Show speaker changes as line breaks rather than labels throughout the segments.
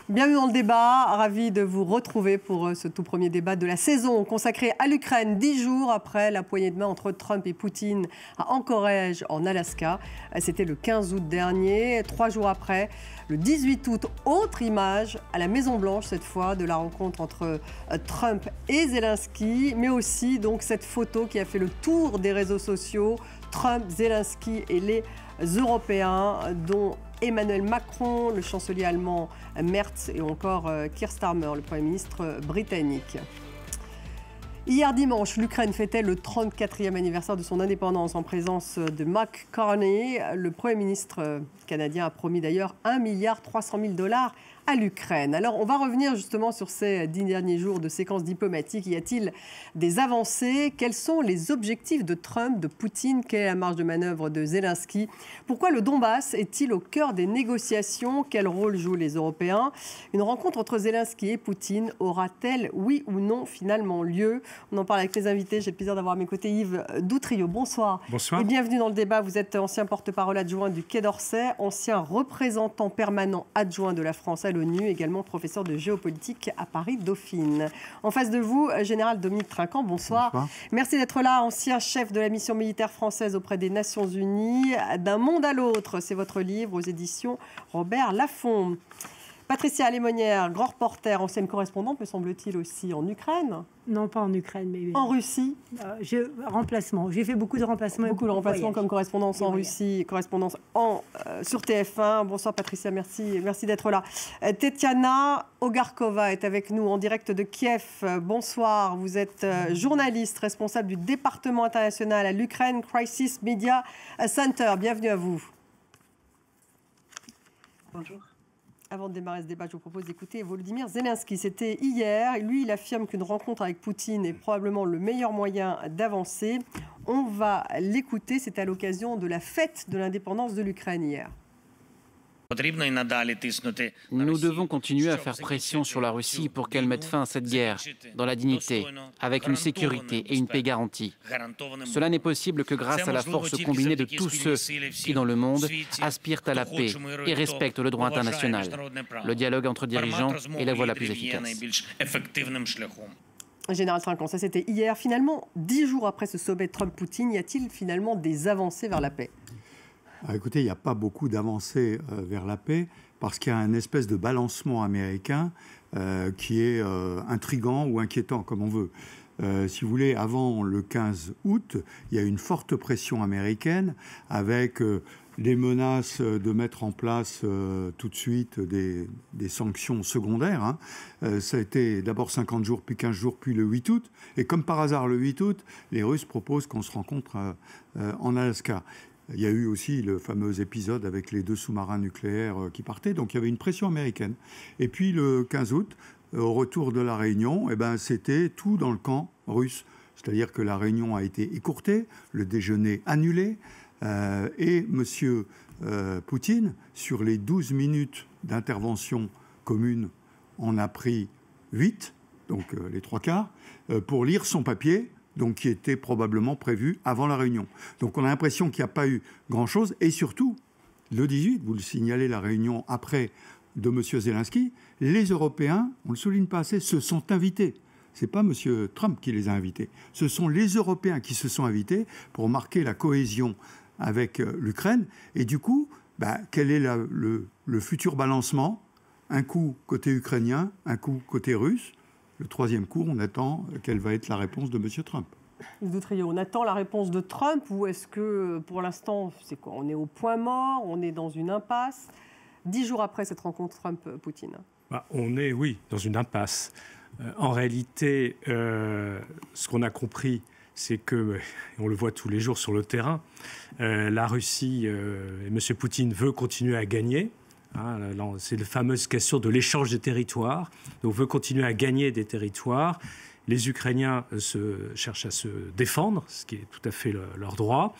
Bienvenue dans le débat, ravi de vous retrouver pour ce tout premier débat de la saison consacré à l'Ukraine, 10 jours après la poignée de main entre Trump et Poutine à Anchorage en Alaska. C'était le 15 août dernier, 3 jours après, le 18 août, autre image à la Maison-Blanche cette fois de la rencontre entre Trump et Zelensky, mais aussi donc cette photo qui a fait le tour des réseaux sociaux, Trump, Zelensky et les Européens, dont Emmanuel Macron, le chancelier allemand Merz et encore Keir Starmer, le Premier ministre britannique. Hier dimanche, l'Ukraine fêtait le 34e anniversaire de son indépendance en présence de Mark Carney. Le Premier ministre canadien a promis d'ailleurs 1,3 milliard à l'Ukraine. Alors, on va revenir justement sur ces 10 derniers jours de séquences diplomatiques. Y a-t-il des avancées? Quels sont les objectifs de Trump, de Poutine? Quelle est la marge de manœuvre de Zelensky? Pourquoi le Donbass est-il au cœur des négociations? Quel rôle jouent les Européens? Une rencontre entre Zelensky et Poutine aura-t-elle, oui ou non, finalement lieu? On en parle avec les invités. J'ai le plaisir d'avoir à mes côtés Yves Doutrio. Bonsoir.
Bonsoir.
Et bienvenue dans le débat. Vous êtes ancien porte-parole adjoint du Quai d'Orsay, ancien représentant permanent adjoint de la France à l'ONU, également professeur de géopolitique à Paris-Dauphine. En face de vous, général Dominique Trinquant, bonsoir. Bonsoir. Merci d'être là, ancien chef de la mission militaire française auprès des Nations Unies. D'un monde à l'autre, c'est votre livre aux éditions Robert Laffont. Patricia Lémonière, grand reporter, ancienne correspondante, me semble-t-il aussi en Ukraine.
Non, pas en Ukraine, mais...
En Russie.
Remplacement. J'ai fait beaucoup de remplacements.
Beaucoup de remplacements comme correspondance en Russie, correspondance sur TF1. Bonsoir Patricia, merci d'être là. Tetiana Ogarkova est avec nous en direct de Kiev. Bonsoir, vous êtes journaliste, responsable du département international à l'Ukraine Crisis Media Center. Bienvenue à vous.
Bonjour.
Avant de démarrer ce débat, je vous propose d'écouter Volodymyr Zelensky. C'était hier. Lui, il affirme qu'une rencontre avec Poutine est probablement le meilleur moyen d'avancer. On va l'écouter. C'est à l'occasion de la fête de l'indépendance de l'Ukraine hier.
Nous devons continuer à faire pression sur la Russie pour qu'elle mette fin à cette guerre, dans la dignité, avec une sécurité et une paix garantie. Cela n'est possible que grâce à la force combinée de tous ceux qui, dans le monde, aspirent à la paix et respectent le droit international. Le dialogue entre dirigeants est la voie la plus efficace.
Général Trinquant, ça c'était hier. Finalement, 10 jours après ce sommet Trump-Poutine, y a-t-il finalement des avancées vers la paix ?
Écoutez, il n'y a pas beaucoup d'avancées vers la paix parce qu'il y a un espèce de balancement américain qui est intriguant ou inquiétant, comme on veut. Si vous voulez, avant le 15 août, il y a une forte pression américaine avec les menaces de mettre en place tout de suite des sanctions secondaires. Ça a été d'abord 50 jours, puis 15 jours, puis le 8 août. Et comme par hasard, le 8 août, les Russes proposent qu'on se rencontre en Alaska. Il y a eu aussi le fameux épisode avec les 2 sous-marins nucléaires qui partaient, donc il y avait une pression américaine. Et puis le 15 août, au retour de la réunion, c'était tout dans le camp russe. C'est-à-dire que la réunion a été écourtée, le déjeuner annulé, et M. Poutine, sur les 12 minutes d'intervention commune, en a pris 8, donc les 3/4, pour lire son papier, donc qui était probablement prévu avant la réunion. Donc on a l'impression qu'il n'y a pas eu grand-chose. Et surtout, le 18, vous le signalez, la réunion après de M. Zelensky, les Européens, on ne le souligne pas assez, se sont invités. Ce n'est pas M. Trump qui les a invités. Ce sont les Européens qui se sont invités pour marquer la cohésion avec l'Ukraine. Et du coup, quel est le futur balancement? Un coup côté ukrainien, un coup côté russe. Le 3e coup, on attend quelle va être la réponse de M. Trump.
On attend la réponse de Trump ou est-ce que, pour l'instant, c'est quoi? On est au point mort, on est dans une impasse 10 jours après cette rencontre Trump-Poutine.
On est, oui, dans une impasse. En réalité, ce qu'on a compris, c'est que, on le voit tous les jours sur le terrain, la Russie et M. Poutine veut continuer à gagner. C'est la fameuse question de l'échange des territoires. Donc, on veut continuer à gagner des territoires. Les Ukrainiens cherchent à se défendre, ce qui est tout à fait leur droit.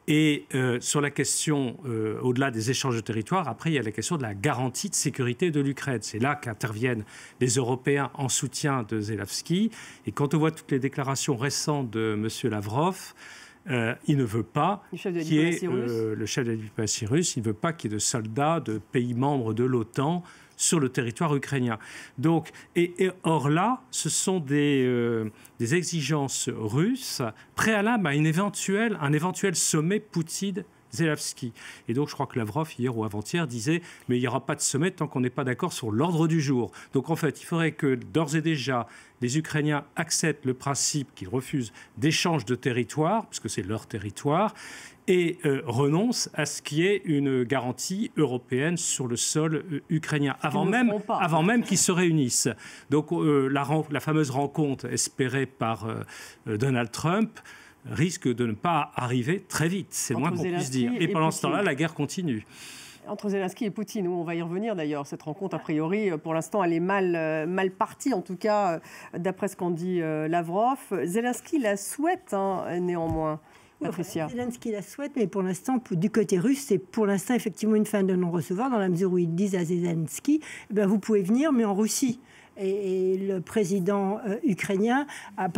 Et sur la question, au-delà des échanges de territoires, après, il y a la question de la garantie de sécurité de l'Ukraine. C'est là qu'interviennent les Européens en soutien de Zelensky. Et quand on voit toutes les déclarations récentes de M. Lavrov, il ne veut pas le chef de la diplomatie russe, il ne veut pas qu'il y ait de soldats de pays membres de l'OTAN sur le territoire ukrainien. Donc, or là, ce sont des exigences russes préalables à un éventuel sommet Poutine-Zelensky. Et donc, je crois que Lavrov, hier ou avant-hier, disait « mais il n'y aura pas de sommet tant qu'on n'est pas d'accord sur l'ordre du jour ». Donc, en fait, il faudrait que, d'ores et déjà, les Ukrainiens acceptent le principe qu'ils refusent d'échange de territoire, puisque c'est leur territoire, et renoncent à ce qui est une garantie européenne sur le sol ukrainien, avant même qu'ils se réunissent. Donc, la fameuse rencontre espérée par Donald Trump risque de ne pas arriver très vite, c'est le moins qu'on puisse dire. Et pendant ce temps-là, la guerre continue.
Entre Zelensky et Poutine, on va y revenir d'ailleurs. Cette rencontre, a priori, pour l'instant, elle est mal partie, en tout cas, d'après ce qu'en dit Lavrov. Zelensky la souhaite, néanmoins.
Zelensky la souhaite, mais pour l'instant, du côté russe, c'est pour l'instant effectivement une fin de non-recevoir, dans la mesure où ils disent à Zelensky, vous pouvez venir, mais en Russie. Et le président ukrainien a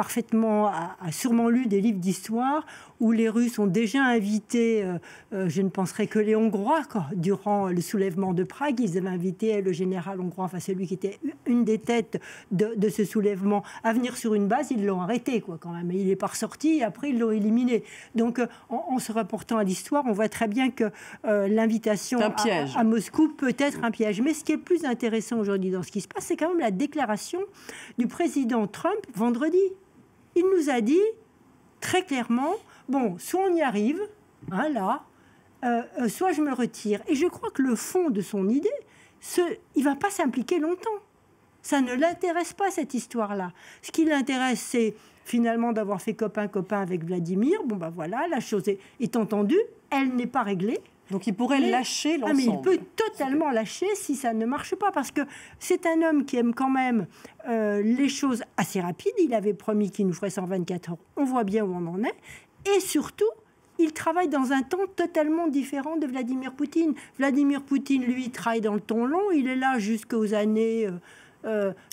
sûrement lu des livres d'histoire où les Russes ont déjà invité, je ne penserai que les Hongrois, durant le soulèvement de Prague, ils avaient invité le général hongrois, enfin celui qui était une des têtes de ce soulèvement, à venir sur une base. Ils l'ont arrêté, quand même. Et il n'est pas ressorti, et après ils l'ont éliminé. Donc, en se rapportant à l'histoire, on voit très bien que l'invitation à Moscou peut être un piège. Mais ce qui est le plus intéressant aujourd'hui dans ce qui se passe, c'est quand même la déclaration du président Trump vendredi. Il nous a dit très clairement, soit on y arrive, soit je me retire. Et je crois que le fond de son idée, il ne va pas s'impliquer longtemps. Ça ne l'intéresse pas, cette histoire-là. Ce qui l'intéresse, c'est finalement d'avoir fait copain-copain avec Vladimir. Voilà, la chose est entendue, elle n'est pas réglée.
Donc il pourrait lâcher l'ensemble.
Mais il peut totalement lâcher si ça ne marche pas, parce que c'est un homme qui aime quand même les choses assez rapides. Il avait promis qu'il nous ferait 124 heures. On voit bien où on en est. Et surtout, il travaille dans un temps totalement différent de Vladimir Poutine. Vladimir Poutine, lui, travaille dans le temps long. Il est là jusqu'aux années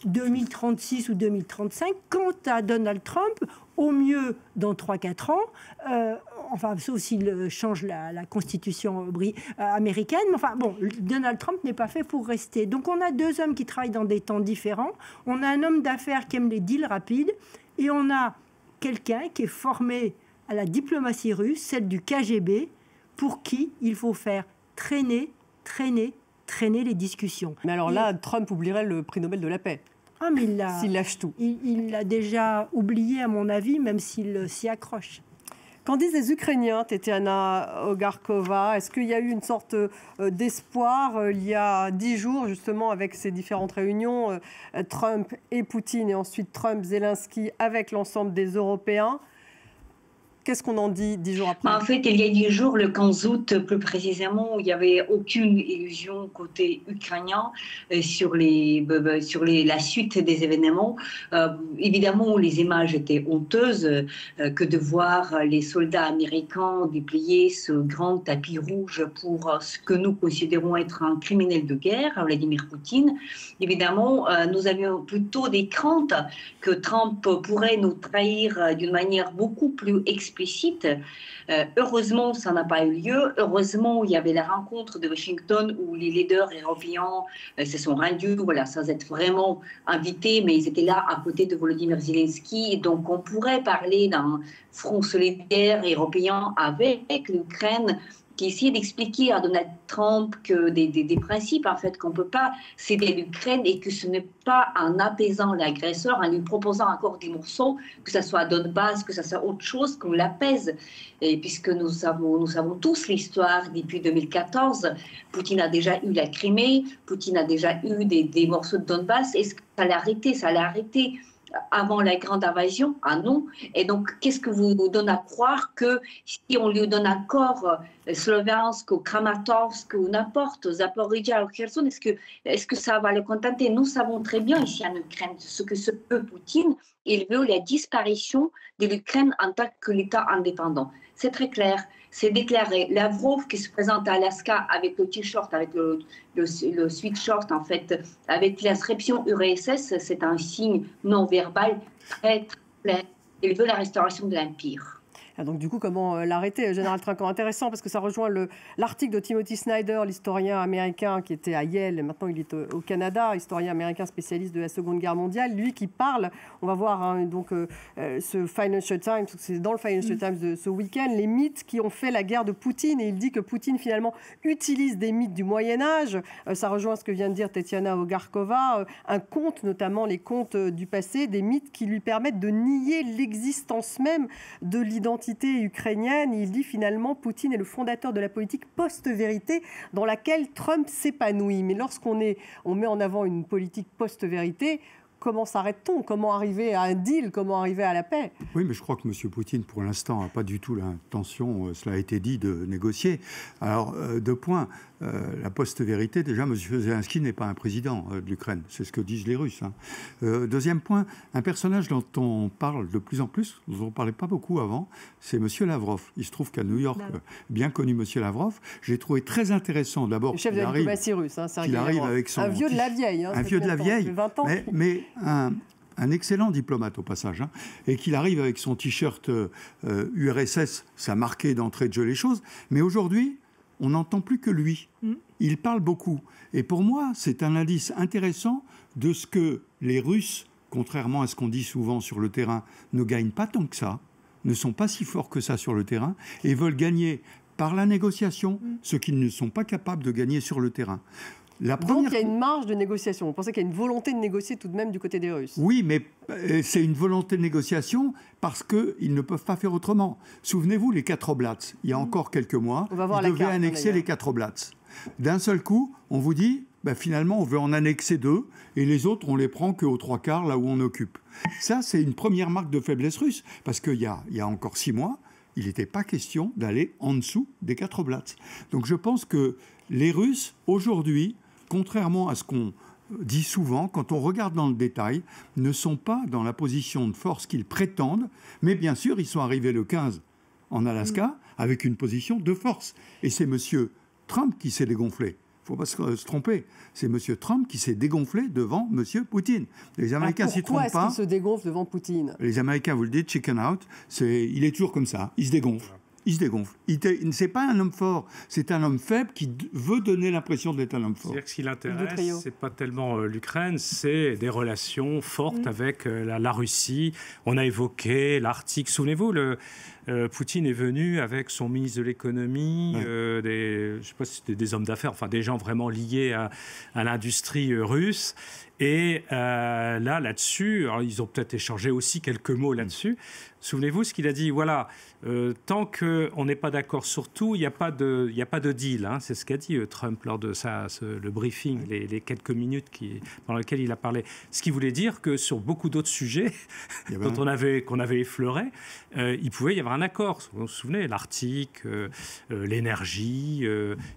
2036 ou 2035. Quant à Donald Trump, au mieux dans 3-4 ans, sauf s'il change la constitution américaine. Mais Donald Trump n'est pas fait pour rester. Donc on a deux hommes qui travaillent dans des temps différents. On a un homme d'affaires qui aime les deals rapides. Et on a quelqu'un qui est formé à la diplomatie russe, celle du KGB, pour qui il faut faire traîner les discussions.
Mais alors là, Trump oublierait le prix Nobel de la paix.
Mais
s'il lâche tout.
Il l'a déjà oublié, à mon avis, même s'il s'y accroche.
Qu'en disent les Ukrainiens, Tetiana Ogarkova? Est-ce qu'il y a eu une sorte d'espoir il y a 10 jours, justement, avec ces différentes réunions, Trump et Poutine, et ensuite Trump-Zelensky avec l'ensemble des Européens? Qu'est-ce qu'on en dit 10 jours après?
En fait, il y a 10 jours, le 15 août plus précisément, il n'y avait aucune illusion côté ukrainien sur la suite des événements. Évidemment, les images étaient honteuses, que de voir les soldats américains déplier ce grand tapis rouge pour ce que nous considérons être un criminel de guerre, Vladimir Poutine. Évidemment, nous avions plutôt des craintes que Trump pourrait nous trahir d'une manière beaucoup plus explicite. Heureusement, ça n'a pas eu lieu. Heureusement, il y avait la rencontre de Washington où les leaders européens se sont rendus, sans être vraiment invités, mais ils étaient là à côté de Volodymyr Zelensky. Donc, on pourrait parler d'un front solidaire européen avec l'Ukraine, qui essayait d'expliquer à Donald Trump que des principes, en fait, qu'on ne peut pas céder l'Ukraine et que ce n'est pas en apaisant l'agresseur, en lui proposant encore des morceaux, que ce soit Donbass, que ce soit autre chose, qu'on l'apaise. Et puisque nous savons tous l'histoire depuis 2014, Poutine a déjà eu la Crimée, Poutine a déjà eu des morceaux de Donbass. Est-ce que ça l'a arrêté? Ça l'a arrêté avant la grande invasion? Ah non. Et donc, qu'est-ce que vous nous donne à croire que si on lui donne encore Sloviansk ou Kramatorsk ou n'importe, Zaporizhia ou Kherson, est-ce que ça va le contenter? Nous savons très bien ici en Ukraine ce que veut Poutine. Il veut la disparition de l'Ukraine en tant que l'État indépendant. C'est très clair. C'est déclaré. Lavrov qui se présente à Alaska avec le t-shirt, avec le sweatshirt, en fait, avec l'inscription URSS, c'est un signe non verbal très, très clair. Il veut la restauration de l'Empire.
Donc du coup, comment l'arrêter, Général Trinquant? Intéressant, parce que ça rejoint l'article de Timothy Snyder, l'historien américain qui était à Yale, et maintenant il est au Canada, historien américain spécialiste de la Seconde Guerre mondiale, lui qui parle, on va voir ce Financial Times, c'est dans le Financial Times de ce week-end, les mythes qui ont fait la guerre de Poutine, et il dit que Poutine finalement utilise des mythes du Moyen-Âge, ça rejoint ce que vient de dire Tetiana Ogarkova, un conte, notamment les contes du passé, des mythes qui lui permettent de nier l'existence même de l'identité ukrainienne. Il dit finalement Poutine est le fondateur de la politique post-vérité dans laquelle Trump s'épanouit. Mais lorsqu'on met en avant une politique post-vérité, comment s'arrête-t-on? Comment arriver à un deal? Comment arriver à la paix?
Oui, mais je crois que M. Poutine, pour l'instant, n'a pas du tout l'intention, cela a été dit, de négocier. Alors, 2 points. La post-vérité, déjà, M. Zelensky n'est pas un président de l'Ukraine. C'est ce que disent les Russes. Hein. 2e point, un personnage dont on parle de plus en plus, dont on ne parlait pas beaucoup avant, c'est M. Lavrov. Il se trouve qu'à New York, bien connu M. Lavrov, j'ai trouvé très intéressant d'abord.
Le chef de la diplomatie russe, hein,
qu'il arrive avec son...
Un vieux de la vieille. Hein,
un vieux de la vieille.
20 ans.
Mais un excellent diplomate au passage, hein, et qu'il arrive avec son t-shirt URSS, ça marquait d'entrée de jeu les choses. Mais aujourd'hui, on n'entend plus que lui. Il parle beaucoup. Et pour moi, c'est un indice intéressant de ce que les Russes, contrairement à ce qu'on dit souvent sur le terrain, ne gagnent pas tant que ça, ne sont pas si forts que ça sur le terrain, et veulent gagner par la négociation ce qu'ils ne sont pas capables de gagner sur le terrain.
Donc il y a une marge de négociation. Vous pensez qu'il y a une volonté de négocier tout de même du côté des Russes?
Oui, mais c'est une volonté de négociation parce qu'ils ne peuvent pas faire autrement. Souvenez-vous, les 4 oblats, il y a encore quelques mois, ils devaient annexer les 4 oblats. D'un seul coup, on vous dit, finalement, on veut en annexer 2 et les autres, on les prend qu'aux 3/4, là où on occupe. Ça, c'est une première marque de faiblesse russe parce qu'il y a encore 6 mois, il n'était pas question d'aller en dessous des 4 oblats. Donc je pense que les Russes, aujourd'hui, contrairement à ce qu'on dit souvent, quand on regarde dans le détail, ne sont pas dans la position de force qu'ils prétendent, mais bien sûr, ils sont arrivés le 15 en Alaska avec une position de force. Et c'est M. Trump qui s'est dégonflé. Il ne faut pas se tromper. C'est M. Trump qui s'est dégonflé devant M. Poutine. Les Américains s'y trompent pas.
Pourquoi est-ce qu'il se dégonfle devant Poutine?
Les Américains, vous le dites, chicken out, il est toujours comme ça, il se dégonfle. Il se dégonfle. C'est pas un homme fort, c'est un homme faible qui veut donner l'impression d'être un homme fort.
C'est-à-dire que ce qui l'intéresse, c'est pas tellement l'Ukraine, c'est des relations fortes avec la Russie. On a évoqué l'Arctique. Souvenez-vous, Poutine est venu avec son ministre de l'économie, je ne sais pas si c'était des hommes d'affaires, enfin des gens vraiment liés à l'industrie russe. Et là-dessus, ils ont peut-être échangé aussi quelques mots là-dessus. Souvenez-vous ce qu'il a dit, voilà, tant qu'on n'est pas d'accord sur tout, il n'y a pas de deal. Hein, c'est ce qu'a dit Trump lors de le briefing, les quelques minutes pendant lesquelles il a parlé. Ce qui voulait dire que sur beaucoup d'autres sujets qu'on avait effleurés, il pouvait y avoir un accord. Vous vous souvenez, l'Arctique, l'énergie,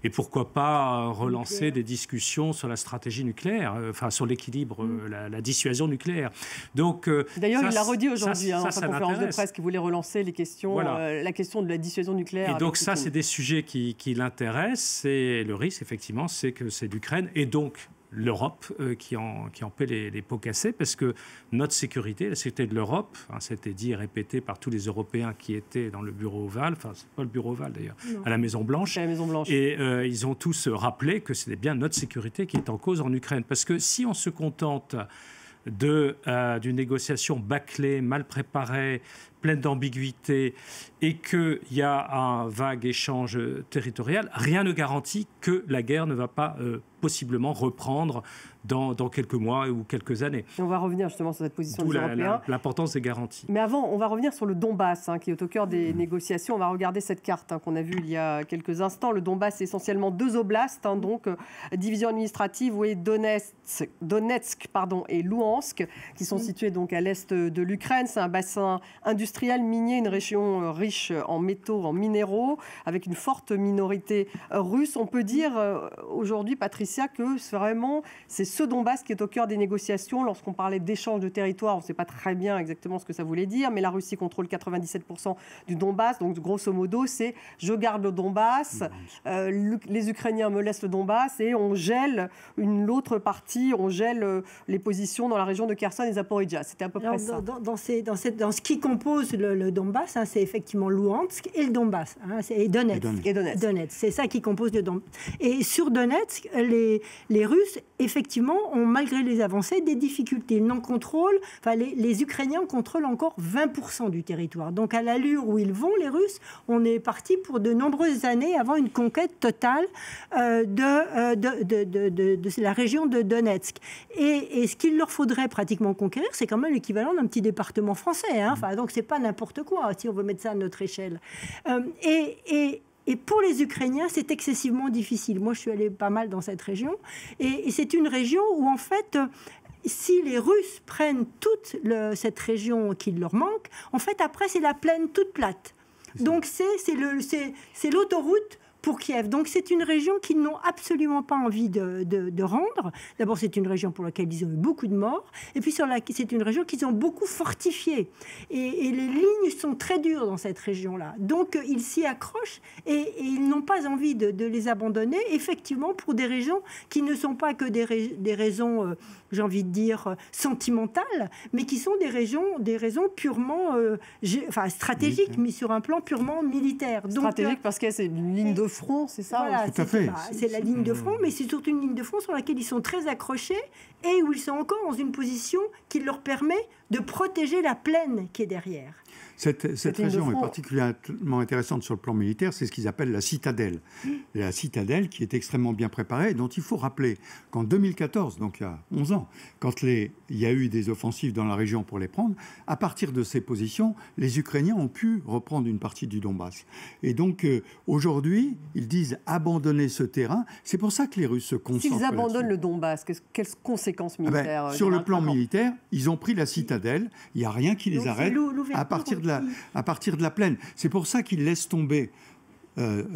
et pourquoi pas relancer des discussions sur la stratégie nucléaire, enfin sur l'équilibre, la dissuasion nucléaire. Donc,
d'ailleurs, il l'a redit aujourd'hui dans sa conférence de presse qu'il voulait relancer les questions,
voilà.
La question de la dissuasion nucléaire.
Et donc ça, c'est des sujets qui l'intéressent. Et le risque, effectivement, c'est que c'est l'Ukraine et donc l'Europe qui en paie les pots cassés, parce que notre sécurité, la sécurité de l'Europe, c'était dit et répété par tous les Européens qui étaient dans le bureau ovale, enfin c'est pas le bureau ovale d'ailleurs, à la Maison-Blanche. Et ils ont tous rappelé que c'était bien notre sécurité qui est en cause en Ukraine. Parce que si on se contente d'une négociation bâclée, mal préparée, pleine d'ambiguïté, et qu'il y a un vague échange territorial, rien ne garantit que la guerre ne va pas possiblement reprendre dans quelques mois ou quelques années.
Et on va revenir justement sur cette position des Européens.
L'importance des garanties.
Mais avant, on va revenir sur le Donbass, qui est au cœur des négociations. On va regarder cette carte qu'on a vue il y a quelques instants. Le Donbass, c'est essentiellement 2 oblasts, donc division administrative, oui, Donetsk et Louhansk, qui sont situés donc à l'est de l'Ukraine. C'est un bassin industriel minier, une région riche en métaux, en minéraux, avec une forte minorité russe. On peut dire aujourd'hui, Patricia, que vraiment c'est ce Donbass qui est au cœur des négociations. Lorsqu'on parlait d'échange de territoire, on ne sait pas très bien exactement ce que ça voulait dire, mais la Russie contrôle 97% du Donbass. Donc, grosso modo, c'est je garde le Donbass, les Ukrainiens me laissent le Donbass et on gèle l'autre partie, on gèle les positions dans la région de Kherson et Zaporizhia. C'était à peu près ça.
Dans ce qui compose compose le Donbass, c'est effectivement Louhansk et le Donbass, et Donetsk. C'est ça qui compose le Donbass. Et sur Donetsk, les Russes, effectivement, ont, malgré les avancées, des difficultés. Ils n'en contrôlent, les Ukrainiens contrôlent encore 20% du territoire. Donc, à l'allure où ils vont, les Russes, on est parti pour de nombreuses années avant une conquête totale de la région de Donetsk. Et ce qu'il leur faudrait pratiquement conquérir, c'est quand même l'équivalent d'un petit département français. Donc, c'est pas n'importe quoi, si on veut mettre ça à notre échelle. Et pour les Ukrainiens, c'est excessivement difficile. Moi, je suis allée pas mal dans cette région. Et c'est une région où, en fait, si les Russes prennent toute cette région qui leur manque, en fait, après, c'est la plaine toute plate. Donc, c'est l'autoroute pour Kiev. Donc, c'est une région qu'ils n'ont absolument pas envie de rendre. D'abord, c'est une région pour laquelle ils ont eu beaucoup de morts. Et puis, c'est une région qu'ils ont beaucoup fortifiée. Et les lignes sont très dures dans cette région-là. Donc, ils s'y accrochent et ils n'ont pas envie de les abandonner, effectivement, pour des raisons qui ne sont pas que des raisons, j'ai envie de dire, sentimentales, mais qui sont des raisons purement stratégiques, mais sur un plan purement militaire. Donc,
stratégique parce que c'est une ligne de front, c'est ça?
Voilà,
tout à fait.
C'est la ligne de front, mais c'est surtout une ligne de front sur laquelle ils sont très accrochés et où ils sont encore dans une position qui leur permet de protéger la plaine qui est derrière.
Cette région est particulièrement intéressante sur le plan militaire, c'est ce qu'ils appellent la citadelle. Et la citadelle qui est extrêmement bien préparée, dont il faut rappeler qu'en 2014, donc il y a 11 ans, quand il y a eu des offensives dans la région pour les prendre, à partir de ces positions, les Ukrainiens ont pu reprendre une partie du Donbass. Et donc aujourd'hui, ils disent abandonner ce terrain. C'est pour ça que les Russes se concentrent.
S'ils abandonnent le Donbass, quelles conséquences militaires?
Sur le plan militaire, ils ont pris la citadelle, il n'y a rien qui les arrête à partir de la plaine. C'est pour ça qu'ils laissent tomber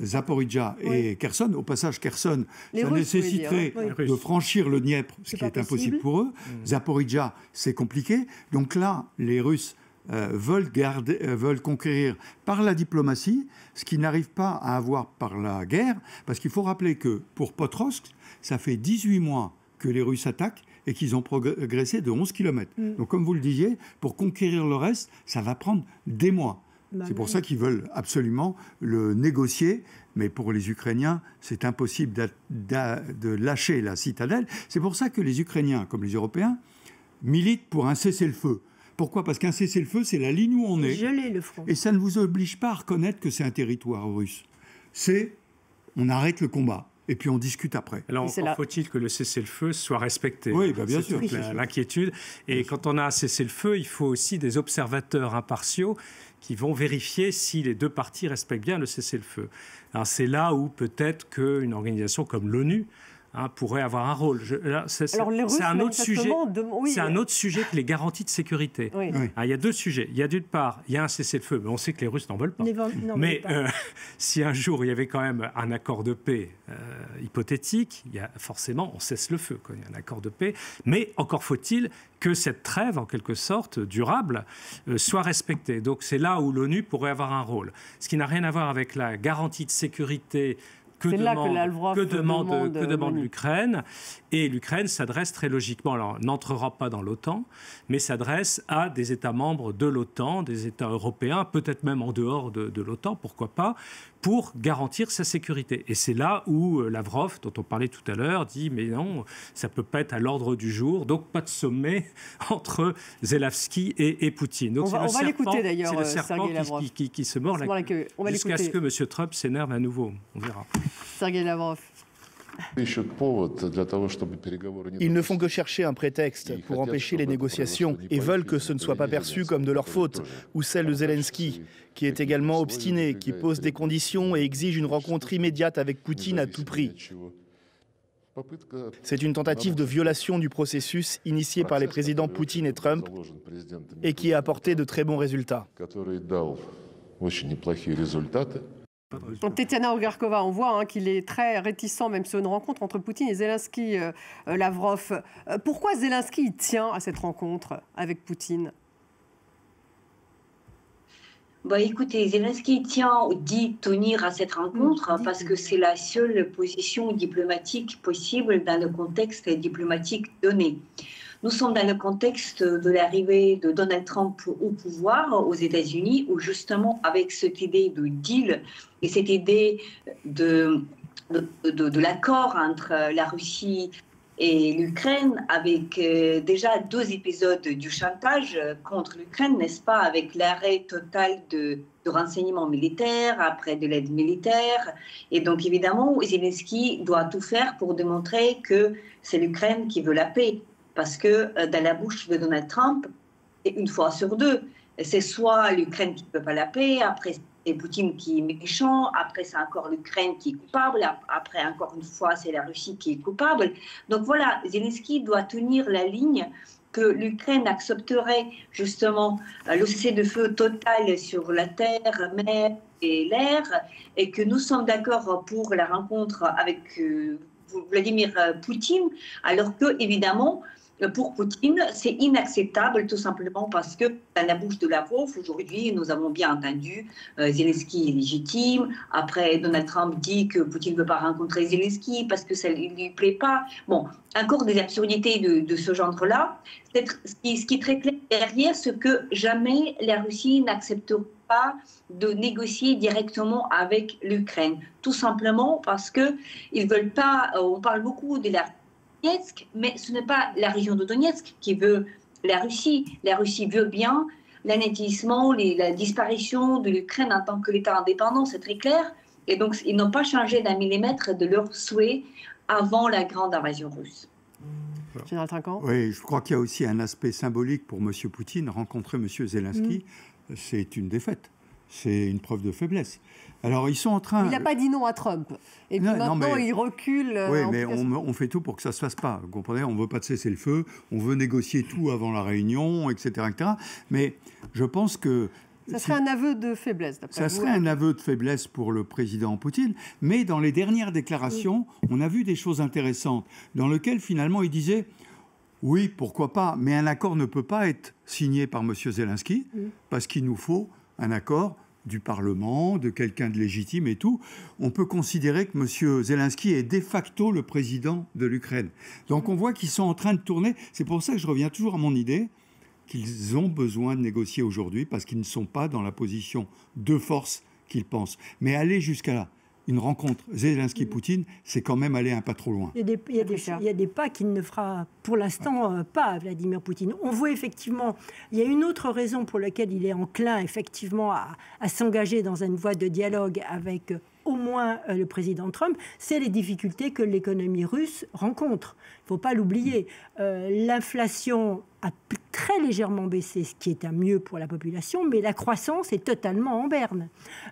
Zaporijjia et Kherson. Au passage, Kherson, ça nécessiterait de franchir le Dniepr, ce qui est impossible pour eux. Zaporijjia, c'est compliqué. Donc là, les Russes veulent conquérir par la diplomatie, ce qu'ils n'arrivent pas à avoir par la guerre, parce qu'il faut rappeler que pour Potrovsk, ça fait 18 mois que les Russes attaquent et qu'ils ont progressé de 11 km. Donc, comme vous le disiez, pour conquérir le reste, ça va prendre des mois. C'est pour ça qu'ils veulent absolument le négocier. Mais pour les Ukrainiens, c'est impossible de lâcher la citadelle. C'est pour ça que les Ukrainiens, comme les Européens, militent pour un cessez-le-feu. Pourquoi? Parce qu'un cessez-le-feu, c'est la ligne où on est.
Geler le front.
Et ça ne vous oblige pas à reconnaître que c'est un territoire russe. On arrête le combat. Et puis on discute après.
Alors, encore faut-il que le cessez-le-feu soit respecté.
Oui, bien sûr.
C'est l'inquiétude. Et quand on a un cessez-le-feu, il faut aussi des observateurs impartiaux qui vont vérifier si les deux parties respectent bien le cessez-le-feu. Alors, c'est là où peut-être qu'une organisation comme l'ONU pourrait avoir un rôle. C'est un autre sujet. C'est un autre sujet que les garanties de sécurité.
Oui.
Il y a deux sujets. Il y a d'une part, il y a un cessez-le-feu, mais on sait que les Russes n'en veulent pas. Mais si un jour il y avait quand même un accord de paix hypothétique, forcément on cesse le feu. Il y a un accord de paix. Mais encore faut-il que cette trêve, en quelque sorte, durable, soit respectée. Donc c'est là où l'ONU pourrait avoir un rôle. Ce qui n'a rien à voir avec la garantie de sécurité que demande l'Ukraine. Et l'Ukraine s'adresse très logiquement, alors n'entrera pas dans l'OTAN, mais s'adresse à des États membres de l'OTAN, des États européens, peut-être même en dehors de l'OTAN, pourquoi pas, pour garantir sa sécurité. Et c'est là où Lavrov, dont on parlait tout à l'heure, dit mais non, ça ne peut pas être à l'ordre du jour, donc pas de sommet entre Zelensky et Poutine. Donc
on va l'écouter d'ailleurs,
Sergei Lavrov, qui se mord jusqu'à ce que M. Trump s'énerve à nouveau. On verra.
Sergei Lavrov.
Ils ne font que chercher un prétexte pour empêcher les négociations et veulent que ce ne soit pas perçu comme de leur faute ou celle de Zelensky, qui est également obstiné, qui pose des conditions et exige une rencontre immédiate avec Poutine à tout prix. C'est une tentative de violation du processus initié par les présidents Poutine et Trump et qui a apporté de très bons résultats.
Tetiana Ogarkova, on voit qu'il est très réticent, même sur une rencontre entre Poutine et Zelensky, Lavrov. Pourquoi Zelensky tient à cette rencontre avec Poutine?
Écoutez, Zelensky dit tenir à cette rencontre parce que c'est la seule position diplomatique possible dans le contexte diplomatique donné. Nous sommes dans le contexte de l'arrivée de Donald Trump au pouvoir aux États-Unis, où justement avec cette idée de deal et cette idée de l'accord entre la Russie et l'Ukraine, avec déjà 2 épisodes du chantage contre l'Ukraine, n'est-ce pas, avec l'arrêt total de renseignements militaires, après de l'aide militaire. Et donc évidemment, Zelensky doit tout faire pour démontrer que c'est l'Ukraine qui veut la paix. Parce que dans la bouche de Donald Trump, une fois sur 2, c'est soit l'Ukraine qui ne veut pas la paix, après c'est Poutine qui est méchant, après c'est encore l'Ukraine qui est coupable, après encore une fois c'est la Russie qui est coupable. Donc voilà, Zelensky doit tenir la ligne que l'Ukraine accepterait justement le cessez-le-feu total sur la terre, mer et l'air, et que nous sommes d'accord pour la rencontre avec Vladimir Poutine, alors que évidemment pour Poutine, c'est inacceptable tout simplement parce que dans la bouche de Lavrov, aujourd'hui, nous avons bien entendu Zelensky est légitime. Après, Donald Trump dit que Poutine ne veut pas rencontrer Zelensky parce que ça ne lui plaît pas. Bon, encore des absurdités de ce genre-là. Ce qui est très clair derrière, c'est que jamais la Russie n'acceptera pas de négocier directement avec l'Ukraine. Tout simplement parce qu'ils ne veulent pas, on parle beaucoup de la Donetsk, mais ce n'est pas la région de Donetsk qui veut la Russie. La Russie veut bien l'anéantissement, la disparition de l'Ukraine en tant que l'État indépendant, c'est très clair. Et donc, ils n'ont pas changé d'un millimètre de leur souhait avant la grande invasion russe.
Général Trinquant ?
Oui, je crois qu'il y a aussi un aspect symbolique pour M. Poutine. Rencontrer M. Zelensky, c'est une défaite. C'est une preuve de faiblesse. Alors, ils sont en train...
Il n'a pas dit non à Trump. Et puis maintenant, il recule.
Oui, mais on fait tout pour que ça ne se fasse pas. Vous comprenez ? On ne veut pas de cessez-le-feu, on veut négocier tout avant la réunion, etc. etc. Mais je pense que...
Ça serait un aveu de faiblesse, d'après vous.
Ça serait un aveu de faiblesse pour le président Poutine. Mais dans les dernières déclarations, on a vu des choses intéressantes, dans lesquelles, finalement, il disait... Oui, pourquoi pas, mais un accord ne peut pas être signé par M. Zelensky, parce qu'il nous faut un accord du Parlement, de quelqu'un de légitime et tout. On peut considérer que M. Zelensky est de facto le président de l'Ukraine. Donc on voit qu'ils sont en train de tourner. C'est pour ça que je reviens toujours à mon idée qu'ils ont besoin de négocier aujourd'hui, parce qu'ils ne sont pas dans la position de force qu'ils pensent. Mais aller jusqu'à là, une rencontre Zelensky-Poutine, c'est quand même aller un pas trop loin.
Il y a des pas qu'il ne fera pour l'instant pas, Vladimir Poutine. On voit effectivement, il y a une autre raison pour laquelle il est enclin effectivement à s'engager dans une voie de dialogue avec au moins le président Trump, c'est les difficultés que l'économie russe rencontre. Il ne faut pas l'oublier. L'inflation a très légèrement baissé, ce qui est un mieux pour la population, mais la croissance est totalement en berne.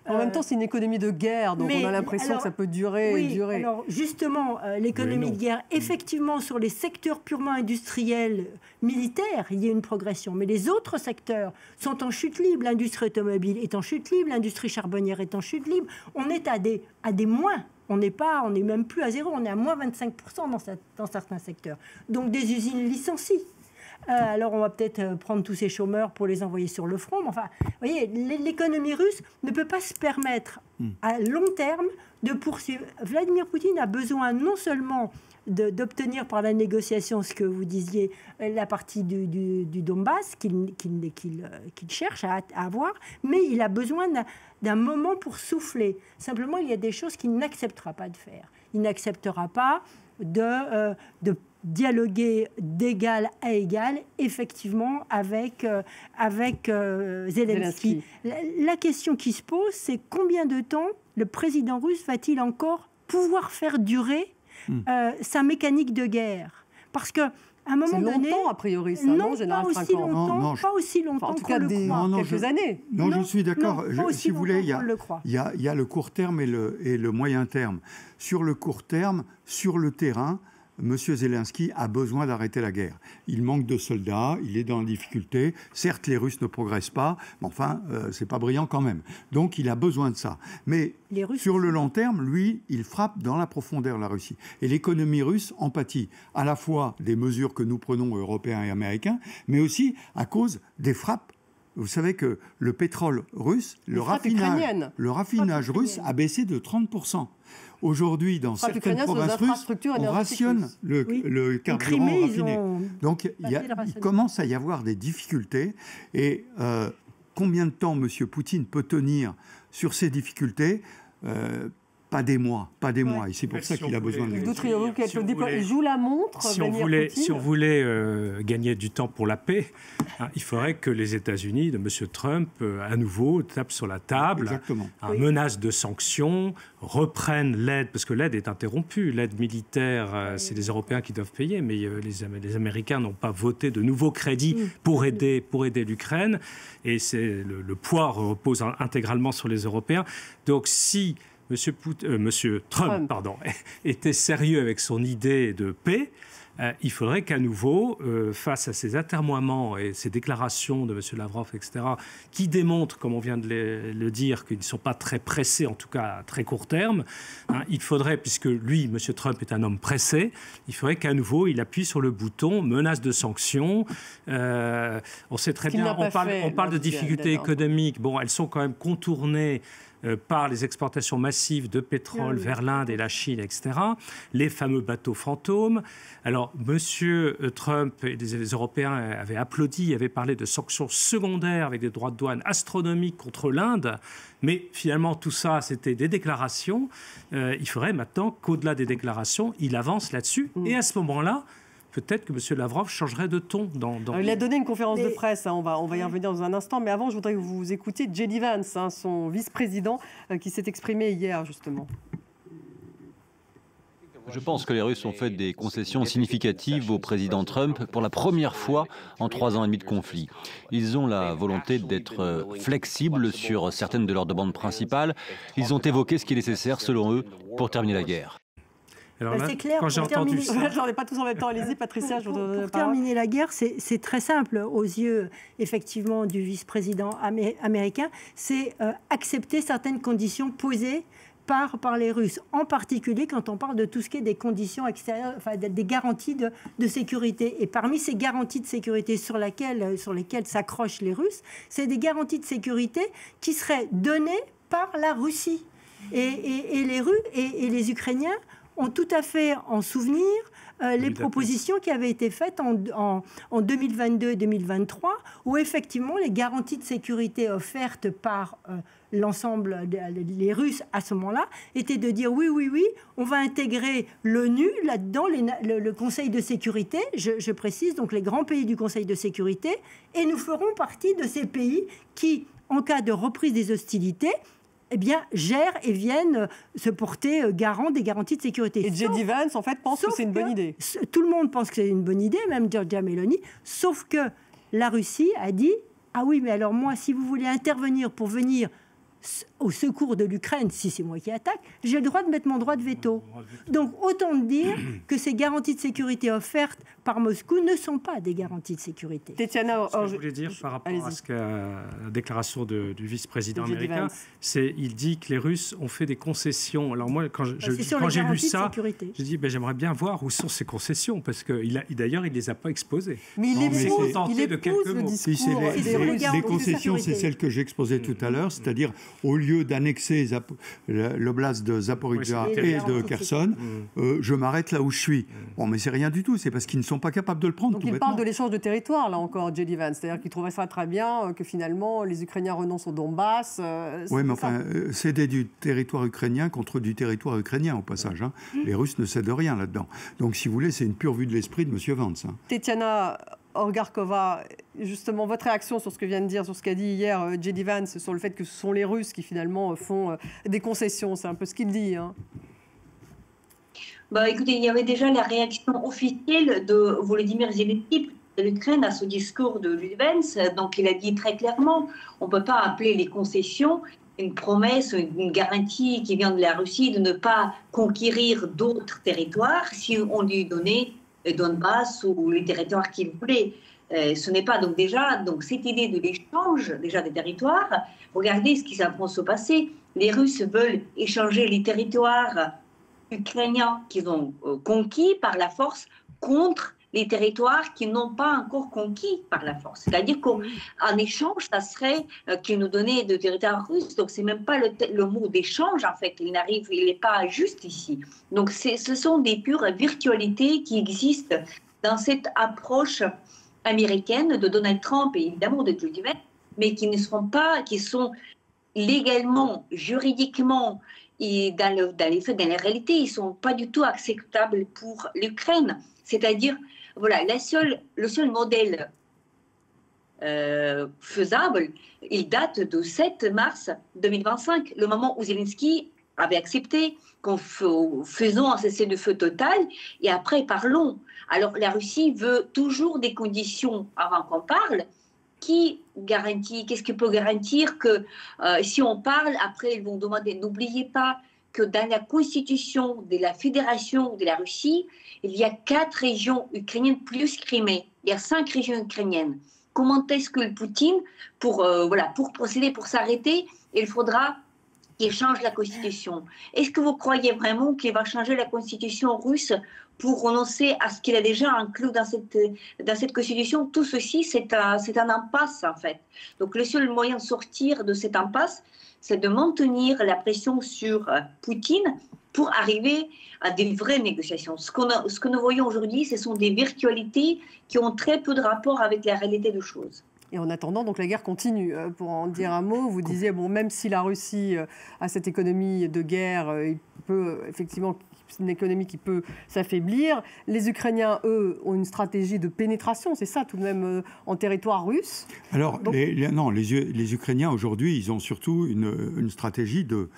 En même temps, c'est une économie de guerre, donc on a l'impression que ça peut durer et durer.
Alors justement, l'économie de guerre, effectivement, sur les secteurs purement industriels, militaires, il y a une progression, mais les autres secteurs sont en chute libre. L'industrie automobile est en chute libre, l'industrie charbonnière est en chute libre. On est à des moins. On n'est même plus à zéro, on est à moins 25% dans certains secteurs. Donc des usines licencient. Alors on va peut-être prendre tous ces chômeurs pour les envoyer sur le front. Mais enfin, vous voyez, l'économie russe ne peut pas se permettre à long terme de poursuivre. Vladimir Poutine a besoin non seulement d'obtenir par la négociation ce que vous disiez, la partie du Donbass qu'il cherche à avoir, mais il a besoin d'un moment pour souffler. Simplement, il y a des choses qu'il n'acceptera pas de faire. Il n'acceptera pas de dialoguer d'égal à égal, effectivement, avec Zelensky. La question qui se pose, c'est combien de temps le président russe va-t-il encore pouvoir faire durer sa mécanique de guerre ? Parce que à un moment donné,
longtemps, a priori, ça, non,
pas aussi longtemps, pas aussi longtemps qu'on le croit.
Quelques années.
Non, je suis d'accord. Si vous voulez, il y a le court terme et le moyen terme. Sur le court terme, sur le terrain, M. Zelensky a besoin d'arrêter la guerre. Il manque de soldats, il est dans la difficulté. Certes, les Russes ne progressent pas, mais enfin, c'est pas brillant quand même. Donc, il a besoin de ça. Mais sur le long terme, lui, il frappe dans la profondeur la Russie. Et l'économie russe en pâtit, à la fois des mesures que nous prenons, Européens et Américains, mais aussi à cause des frappes. Vous savez que le pétrole russe, le raffinage russe a baissé de 30%. Aujourd'hui, dans certaines provinces russes, on rationne le carburant raffiné. Donc, il commence à y avoir des difficultés. Et combien de temps M. Poutine peut tenir sur ces difficultés? Pas des mois. Et c'est pour ça qu'il a besoin de...
Il joue la montre.
Si on voulait gagner du temps pour la paix, il faudrait que les États-Unis de M. Trump, à nouveau, tapent sur la table, menacent de sanctions, reprennent l'aide, parce que l'aide est interrompue. L'aide militaire, c'est les Européens qui doivent payer, mais les Américains n'ont pas voté de nouveaux crédits pour aider l'Ukraine. Et le poids repose intégralement sur les Européens. Donc si Monsieur Trump était sérieux avec son idée de paix, il faudrait qu'à nouveau, face à ces atermoiements et ces déclarations de M. Lavrov, etc., qui démontrent, comme on vient de le dire, qu'ils ne sont pas très pressés, en tout cas à très court terme, il faudrait, puisque lui, M. Trump est un homme pressé, il faudrait qu'à nouveau, il appuie sur le bouton menace de sanctions. On sait très bien, on parle de difficultés économiques. Bon, elles sont quand même contournées par les exportations massives de pétrole vers l'Inde et la Chine, etc. Les fameux bateaux fantômes. Alors, M. Trump et les Européens avaient applaudi, avaient parlé de sanctions secondaires avec des droits de douane astronomiques contre l'Inde. Mais finalement, tout ça, c'était des déclarations. Il faudrait maintenant qu'au-delà des déclarations, il avance là-dessus. Et à ce moment-là, peut-être que M. Lavrov changerait de ton.
Il a donné une conférence de presse, on va y revenir dans un instant, mais avant, je voudrais que vous écoutiez J.D. Vance, son vice-président, qui s'est exprimé hier, justement.
Je pense que les Russes ont fait des concessions significatives au président Trump pour la première fois en 3 ans et demi de conflit. Ils ont la volonté d'être flexibles sur certaines de leurs demandes principales. Ils ont évoqué ce qui est nécessaire, selon eux, pour terminer la guerre.
Alors là, c'est clair, quand j'ai entendu ça...
J'en ai pas tous en même temps, allez-y Patricia.
Pour terminer la guerre, c'est très simple aux yeux effectivement du vice-président américain, c'est accepter certaines conditions posées par les Russes, en particulier quand on parle de tout ce qui est des conditions extérieures, enfin des garanties de sécurité. Et parmi ces garanties de sécurité sur lesquelles s'accrochent les Russes, c'est des garanties de sécurité qui seraient données par la Russie. Et les Russes et les Ukrainiens ont tout à fait en souvenir les propositions qui avaient été faites en 2022 et 2023, où effectivement les garanties de sécurité offertes par l'ensemble des Russes à ce moment-là étaient de dire oui, on va intégrer l'ONU là-dedans, le Conseil de sécurité, je précise, donc les grands pays du Conseil de sécurité, et nous ferons partie de ces pays qui, en cas de reprise des hostilités, gèrent et viennent se porter garant des garanties de sécurité.
Et J.D. Vance, en fait, pense que c'est une bonne idée.
Tout le monde pense que c'est une bonne idée, même Giorgia Meloni, sauf que la Russie a dit « Ah oui, mais alors moi, si vous voulez intervenir pour venir au secours de l'Ukraine, si c'est moi qui attaque, j'ai le droit de mettre mon droit de veto. » Donc, autant dire que ces garanties de sécurité offertes par Moscou ne sont pas des garanties de sécurité.
Tatiana,
ce que je voulais dire par rapport à la déclaration du vice-président américain, c'est qu'il dit que les Russes ont fait des concessions. Alors moi, quand j'ai lu ça, j'ai dit j'aimerais bien voir où sont ces concessions, parce que d'ailleurs, il ne les a pas exposées.
Mais il épouse le discours.
Les concessions, c'est celles que j'exposais tout à l'heure, c'est-à-dire au lieu d'annexer l'oblast de Zaporizhzhia et de Kherson, je m'arrête là où je suis. Bon, mais c'est rien du tout, c'est parce qu'ils ne sont pas capables de le prendre.
Donc il parle de l'échange de territoire, là encore, J.D. Vance, c'est-à-dire qu'il trouvait ça très bien que finalement les Ukrainiens renoncent au Donbass.
Oui, mais enfin, céder du territoire ukrainien contre du territoire ukrainien, au passage. Hein. Les Russes ne cèdent rien là-dedans. Donc, si vous voulez, c'est une pure vue de l'esprit de M. Vance. Hein.
Tatiana Orgarkova, justement, votre réaction sur ce que vient de dire, sur ce qu'a dit hier J.D. Vance, sur le fait que ce sont les Russes qui finalement font des concessions, c'est un peu ce qu'il dit. Hein.
Écoutez, il y avait déjà la réaction officielle de Volodymyr Zelensky de l'Ukraine à ce discours de Vance. Donc, il a dit très clairement, on ne peut pas appeler les concessions une promesse, une garantie qui vient de la Russie de ne pas conquérir d'autres territoires si on lui donnait Donbass ou les territoires qu'il voulait. Ce n'est pas donc cette idée de l'échange déjà des territoires. Regardez ce qui va se passer. Les Russes veulent échanger les territoires ukrainiens qu'ils ont conquis par la force contre les territoires qui n'ont pas encore conquis par la force. C'est-à-dire qu'en échange, ça serait qu'ils nous donnaient de territoires russes. Donc, ce n'est même pas le mot d'échange, en fait. Il n'est pas juste ici. Donc, ce sont des pures virtualités qui existent dans cette approche américaine de Donald Trump et évidemment de Joe Biden, mais qui ne seront pas, qui sont légalement, juridiquement et dans les faits, dans la réalité, ils ne sont pas du tout acceptables pour l'Ukraine. C'est-à-dire, voilà, le seul modèle faisable, il date du 7 mars 2025, le moment où Zelensky avait accepté faisons un cessez-le-feu total et après parlons. Alors la Russie veut toujours des conditions avant qu'on parle. Qui garantit, qu'est-ce qui peut garantir que si on parle, après ils vont demander, n'oubliez pas que dans la constitution de la Fédération de la Russie, il y a 4 régions ukrainiennes plus Crimée. Il y a 5 régions ukrainiennes. Comment est-ce que Poutine, pour procéder, pour s'arrêter, il faudra qu'il change la constitution? Est-ce que vous croyez vraiment qu'il va changer la constitution russe pour renoncer à ce qu'il a déjà inclus dans cette constitution? Tout ceci, c'est un impasse, en fait. Donc, le seul moyen de sortir de cette impasse, c'est de maintenir la pression sur Poutine pour arriver à des vraies négociations. Ce que nous voyons aujourd'hui, ce sont des virtualités qui ont très peu de rapport avec la réalité des choses.
Et en attendant, donc la guerre continue. Pour en dire un mot, vous disiez, bon, même si la Russie a cette économie de guerre, il peut effectivement, c'est une économie qui peut s'affaiblir. Les Ukrainiens, eux, ont une stratégie de pénétration, c'est ça tout de même, en territoire russe.
Alors, donc, les Ukrainiens aujourd'hui, ils ont surtout une stratégie de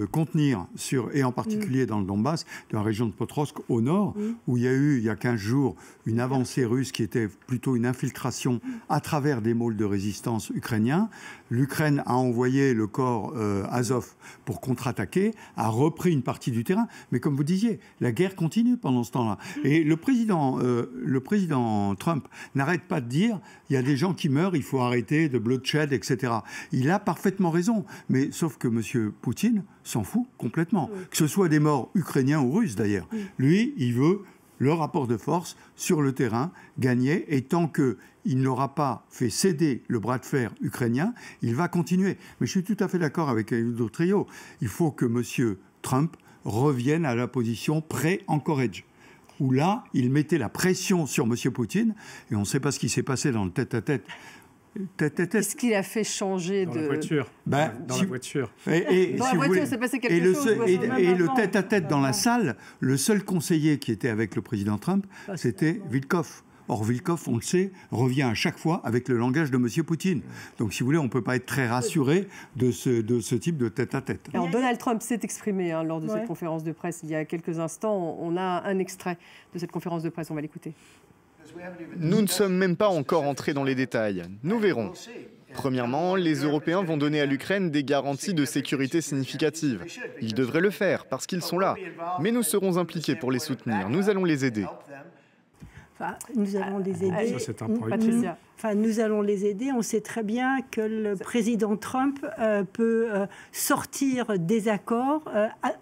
contenir, et en particulier dans le Donbass, dans la région de Potrovsk au nord, où il y a eu, il y a 15 jours, une avancée russe qui était plutôt une infiltration à travers des môles de résistance ukrainiens. L'Ukraine a envoyé le corps Azov pour contre-attaquer, a repris une partie du terrain. Mais comme vous disiez, la guerre continue pendant ce temps-là. Et le président Trump n'arrête pas de dire il y a des gens qui meurent, il faut arrêter de bloodshed, etc. Il a parfaitement raison. Mais sauf que M. Poutine s'en fout complètement. Que ce soit des morts ukrainiens ou russes d'ailleurs. Lui, il veut le rapport de force sur le terrain, gagner, et tant qu'il n'aura pas fait céder le bras de fer ukrainien, il va continuer. Mais je suis tout à fait d'accord avec Ludo Trio. Il faut que M. Trump revienne à la position pré-Anchorage, où là, il mettait la pression sur M. Poutine, et on ne sait pas ce qui s'est passé dans le tête-à-tête.
Qu'est-ce qu'il a fait changer
dans la voiture. Dans la voiture.
Et dans la voiture, c'est passé quelque chose.
Et le tête-à-tête dans la salle, le seul conseiller qui était avec le président Trump, c'était Witkoff. Or, Witkoff, on le sait, revient à chaque fois avec le langage de M. Poutine. Donc, si vous voulez, on ne peut pas être très rassuré de ce type de tête-à-tête.
Alors, Donald Trump s'est exprimé lors de cette conférence de presse il y a quelques instants. On a un extrait de cette conférence de presse. On va l'écouter.
Nous ne sommes même pas encore entrés dans les détails. Nous verrons. Premièrement, les Européens vont donner à l'Ukraine des garanties de sécurité significatives. Ils devraient le faire parce qu'ils sont là. Mais nous serons impliqués pour les soutenir. Nous allons les aider.
Nous allons les aider.
Ça, c'est un point.
Nous allons les aider. On sait très bien que le président Trump peut sortir des accords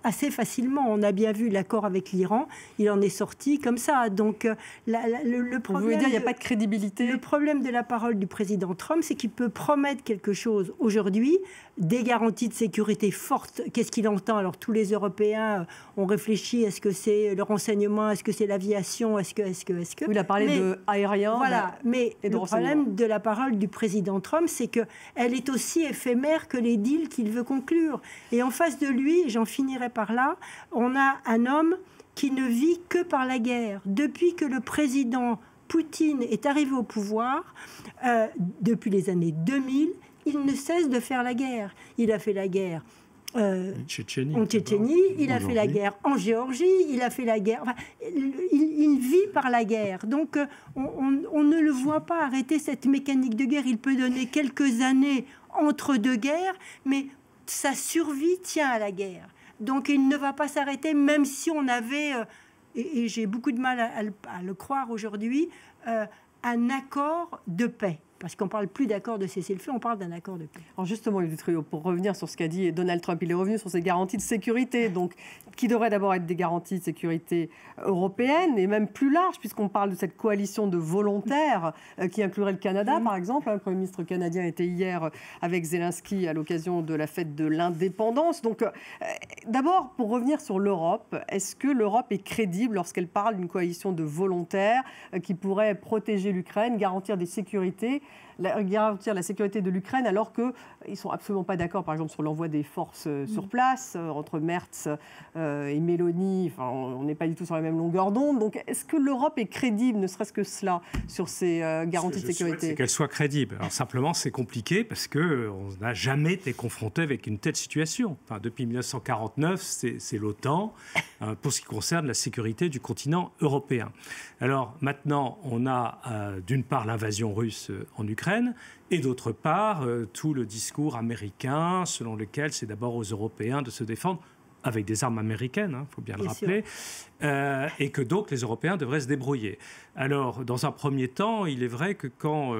assez facilement. On a bien vu l'accord avec l'Iran. Il en est sorti comme ça. Donc, le problème...
Vous voulez dire qu'il n'y a pas de crédibilité?
Le problème de la parole du président Trump, c'est qu'il peut promettre quelque chose aujourd'hui, des garanties de sécurité fortes. Qu'est-ce qu'il entend? Alors, tous les Européens ont réfléchi. Est-ce que c'est le renseignement? Est-ce que c'est l'aviation? Est-ce que...
Il a parlé de aérien.
Voilà. Mais le problème de la parole du président Trump, c'est qu'elle est aussi éphémère que les deals qu'il veut conclure. Et en face de lui, j'en finirai par là, on a un homme qui ne vit que par la guerre. Depuis que le président Poutine est arrivé au pouvoir, depuis les années 2000, il ne cesse de faire la guerre. Il a fait la guerre en Tchétchénie, il a fait la guerre en Géorgie, il a fait la guerre... Enfin, il vit par la guerre. Donc, on ne le voit pas arrêter cette mécanique de guerre. Il peut donner quelques années entre deux guerres, mais sa survie tient à la guerre. Donc, il ne va pas s'arrêter, même si on avait, et j'ai beaucoup de mal à le croire aujourd'hui, un accord de paix. Parce qu'on ne parle plus d'accord de cessez-le-feu, on parle d'un accord de paix.
Alors justement, Lydie Truot, pour revenir sur ce qu'a dit Donald Trump, il est revenu sur ces garanties de sécurité, donc, qui devraient d'abord être des garanties de sécurité européennes et même plus larges, puisqu'on parle de cette coalition de volontaires qui inclurait le Canada, par exemple. Le Premier ministre canadien était hier avec Zelensky à l'occasion de la fête de l'indépendance. Donc, d'abord, pour revenir sur l'Europe, est-ce que l'Europe est crédible lorsqu'elle parle d'une coalition de volontaires qui pourrait protéger l'Ukraine, garantir des sécurités, garantir la sécurité de l'Ukraine, alors qu'ils ne sont absolument pas d'accord, par exemple, sur l'envoi des forces sur place, entre Merz et Meloni, enfin, on n'est pas du tout sur la même longueur d'onde. Donc, est-ce que l'Europe est crédible, ne serait-ce que cela, sur ces garanties de sécurité?
C'est qu'elle soit crédible. Alors, simplement, c'est compliqué parce qu'on n'a jamais été confronté avec une telle situation. Enfin, depuis 1949, c'est l'OTAN pour ce qui concerne la sécurité du continent européen. Alors, maintenant, on a d'une part l'invasion russe en Ukraine, et d'autre part, tout le discours américain selon lequel c'est d'abord aux Européens de se défendre avec des armes américaines, il faut bien le rappeler, et que donc les Européens devraient se débrouiller. Alors, dans un premier temps, il est vrai que quand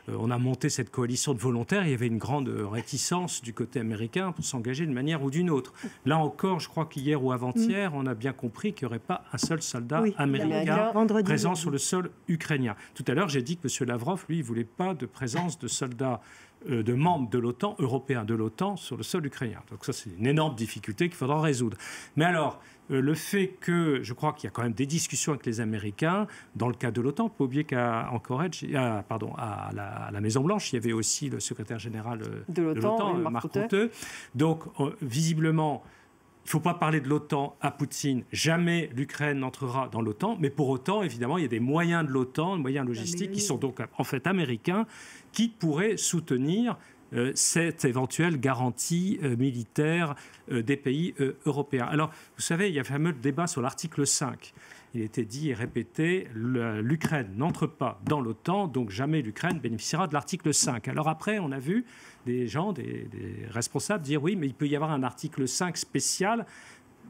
on a monté cette coalition de volontaires, il y avait une grande réticence du côté américain pour s'engager d'une manière ou d'une autre. Là encore, je crois qu'hier ou avant-hier, on a bien compris qu'il n'y aurait pas un seul soldat américain présent sur le sol ukrainien. Tout à l'heure, j'ai dit que M. Lavrov, lui, ne voulait pas de présence de soldats de membres de l'OTAN, européens de l'OTAN, sur le sol ukrainien. Donc ça, c'est une énorme difficulté qu'il faudra résoudre. Mais alors, le fait que, je crois qu'il y a quand même des discussions avec les Américains, dans le cas de l'OTAN, il ne faut pas oublier qu'à la Maison-Blanche, il y avait aussi le secrétaire général de l'OTAN, Mark Rutte. Donc, visiblement, il ne faut pas parler de l'OTAN à Poutine. Jamais l'Ukraine n'entrera dans l'OTAN. Mais pour autant, évidemment, il y a des moyens de l'OTAN, des moyens logistiques qui sont donc en fait américains, qui pourraient soutenir cette éventuelle garantie militaire des pays européens. Alors, vous savez, il y a un fameux débat sur l'article 5. Il était dit et répété, l'Ukraine n'entre pas dans l'OTAN, donc jamais l'Ukraine bénéficiera de l'article 5. Alors après, on a vu des gens, des responsables dire oui, mais il peut y avoir un article 5 spécial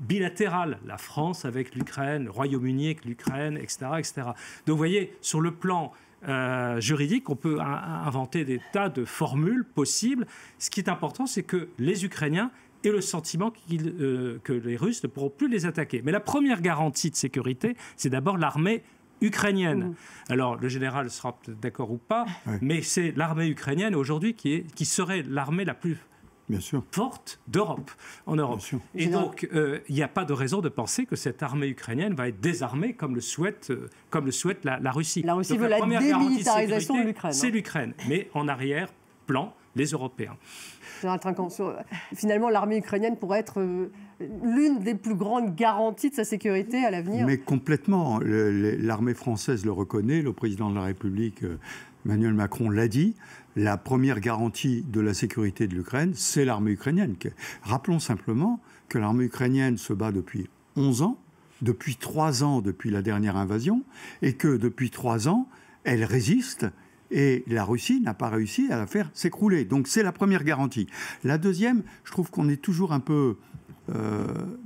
bilatéral, la France avec l'Ukraine, le Royaume-Uni avec l'Ukraine, etc., etc. Donc vous voyez, sur le plan juridique, on peut inventer des tas de formules possibles. Ce qui est important, c'est que les Ukrainiens aient le sentiment que les Russes ne pourront plus les attaquer. Mais la première garantie de sécurité, c'est d'abord l'armée ukrainienne. Alors, le général sera peut-être d'accord ou pas, mais c'est l'armée ukrainienne aujourd'hui qui serait l'armée la plus forte d'Europe, en Europe. Et donc, il n'y a pas de raison de penser que cette armée ukrainienne va être désarmée comme le souhaite la Russie.
La Russie
donc,
veut la démilitarisation de l'Ukraine.
C'est l'Ukraine, mais en arrière-plan, les Européens.
Finalement, l'armée ukrainienne pourrait être l'une des plus grandes garanties de sa sécurité à l'avenir.
Mais complètement. L'armée française le reconnaît, le président de la République, Emmanuel Macron, l'a dit. La première garantie de la sécurité de l'Ukraine, c'est l'armée ukrainienne. Rappelons simplement que l'armée ukrainienne se bat depuis 11 ans, depuis 3 ans depuis la dernière invasion, et que depuis 3 ans, elle résiste. Et la Russie n'a pas réussi à la faire s'écrouler. Donc c'est la première garantie. La deuxième, je trouve qu'on est toujours un peu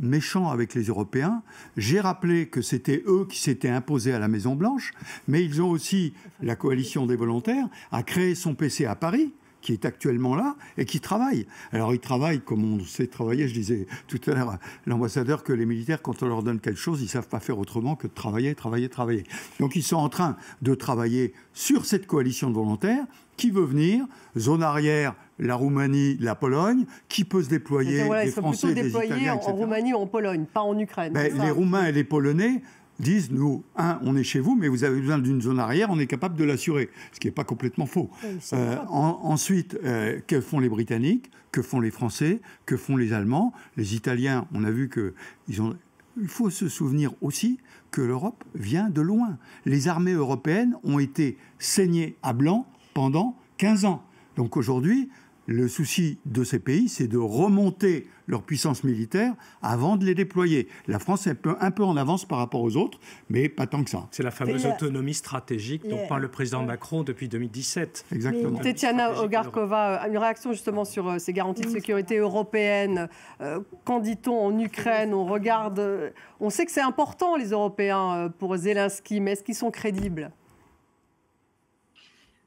méchant avec les Européens. J'ai rappelé que c'était eux qui s'étaient imposés à la Maison-Blanche, mais ils ont aussi, la coalition des volontaires, a créé son PC à Paris, qui est actuellement là et qui travaille. Alors, ils travaillent comme on sait travailler. Je disais tout à l'heure à l'ambassadeur que les militaires, quand on leur donne quelque chose, ils ne savent pas faire autrement que de travailler. Donc, ils sont en train de travailler sur cette coalition de volontaires qui veut venir, zone arrière, la Roumanie, la Pologne, qui peut se déployer, des Français, des Italiens, etc.
En Roumanie ou en Pologne, pas en Ukraine.
Les Roumains et les Polonais disent, nous, on est chez vous, mais vous avez besoin d'une zone arrière, on est capable de l'assurer. Ce qui n'est pas complètement faux. Ensuite, que font les Britanniques? Que font les Français? Que font les Allemands? Les Italiens, on a vu qu'ils ont... Il faut se souvenir aussi que l'Europe vient de loin. Les armées européennes ont été saignées à blanc pendant 15 ans. Donc aujourd'hui, le souci de ces pays, c'est de remonter leur puissance militaire avant de les déployer. La France est un peu en avance par rapport aux autres, mais pas tant que ça.
C'est la fameuse autonomie stratégique dont parle le président Macron depuis 2017.
Exactement.
Tetiana Ogarkova, une réaction justement sur ces garanties de sécurité européennes. Qu'en dit-on en Ukraine? On sait que c'est important, les Européens, pour Zelensky, mais est-ce qu'ils sont crédibles?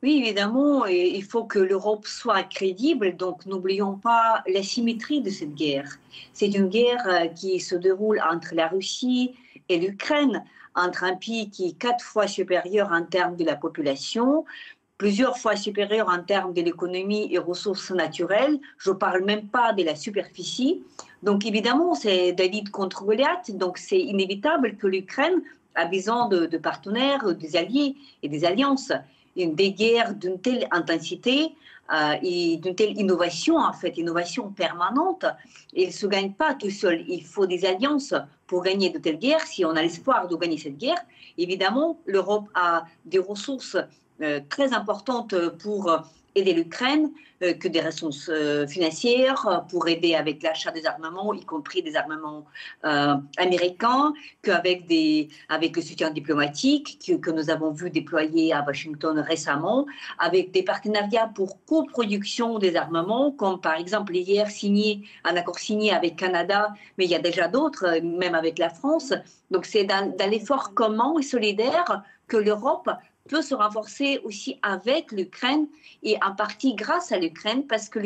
Oui, évidemment, et il faut que l'Europe soit crédible, donc n'oublions pas la symétrie de cette guerre. C'est une guerre qui se déroule entre la Russie et l'Ukraine, entre un pays qui est 4 fois supérieur en termes de la population, plusieurs fois supérieur en termes de l'économie et ressources naturelles. Je ne parle même pas de la superficie. Donc évidemment, c'est David contre Goliath, donc c'est inévitable que l'Ukraine a besoin de partenaires, des alliés et des alliances. Des guerres d'une telle intensité et d'une telle innovation, en fait, innovation permanente, il ne se gagne pas tout seul. Il faut des alliances pour gagner de telles guerres. Si on a l'espoir de gagner cette guerre, évidemment, l'Europe a des ressources très importantes pour aider l'Ukraine, que des ressources financières pour aider avec l'achat des armements, y compris des armements américains, qu'avec avec le soutien diplomatique que nous avons vu déployer à Washington récemment, avec des partenariats pour coproduction des armements, comme par exemple hier un accord signé avec Canada, mais il y a déjà d'autres, même avec la France. Donc c'est dans l'effort commun et solidaire que l'Europe peut se renforcer aussi avec l'Ukraine et en partie grâce à l'Ukraine, parce que